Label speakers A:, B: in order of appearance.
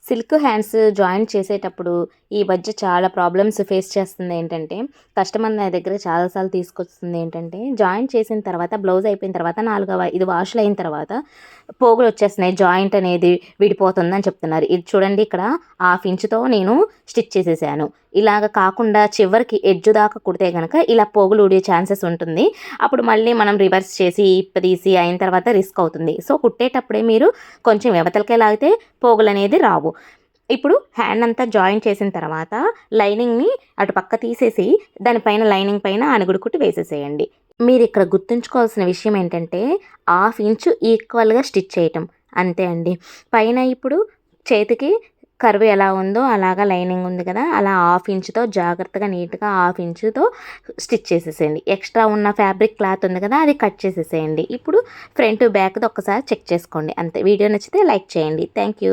A: Silk hands joint చేసేటప్పుడు ఈ మధ్య చాలా ప్రాబ్లమ్స్ ఫేస్ చేస్తుంది ఏంటంటే, కస్టమర్ నా దగ్గర చాలా సార్లు తీసుకొస్తుంది ఏంటంటే, జాయింట్ చేసిన తర్వాత బ్లౌజ్ అయిపోయిన తర్వాత 4, 5 వాష్‌లు అయిన తర్వాత పోగులు వచ్చేస్తున్నాయి. జాయింట్ అనేది విడిపోతుందని చెప్తున్నారు. ఇది చూడండి, ఇక్కడ హాఫ్ ఇంచుతో నేను స్టిచ్ చేసేసాను. ఇలాగ కాకుండా చివరికి ఎడ్జ్ దాకా కుడితే గనక ఇలా పోగులు ఊడే ఛాన్సెస్ ఉంటుంది. అప్పుడు మళ్ళీ మనం రివర్స్ చేసి ఇప్పదీసి అయిన తర్వాత రిస్క్ అవుతుంది. సో కుట్టేటప్పుడే మీరు కొంచెం వెవతలకే లాగితే పోగులనేది రావు. ఇప్పుడు హ్యాండ్ అంతా జాయిన్ చేసిన తర్వాత లైనింగ్‌ని అటు పక్క తీసేసి దానిపైన లైనింగ్ పైన అణిగుడు కుట్టి వేసేసేయండి. మీరిక్కడ గుర్తుంచుకోవాల్సిన విషయం ఏంటంటే, హాఫ్ ఇంచు ఈక్వల్‌గా స్టిచ్ చేయటం. అంతే అండి. పైన ఇప్పుడు చేతికి కర్వ్ ఎలా ఉందో అలాగా లైనింగ్ ఉంది కదా! అలా హాఫ్ ఇంచుతో జాగ్రత్తగా నీట్‌గా హాఫ్ ఇంచుతో స్టిచ్ చేసేసేయండి. ఎక్స్ట్రా ఉన్న ఫ్యాబ్రిక్ క్లాత్ ఉంది కదా! అది కట్ చేసేసేయండి. ఇప్పుడు ఫ్రంట్, బ్యాక్‌ది ఒక్కసారి చెక్ చేసుకోండి అంతే. వీడియో నచ్చితే లైక్ చేయండి. Thank you.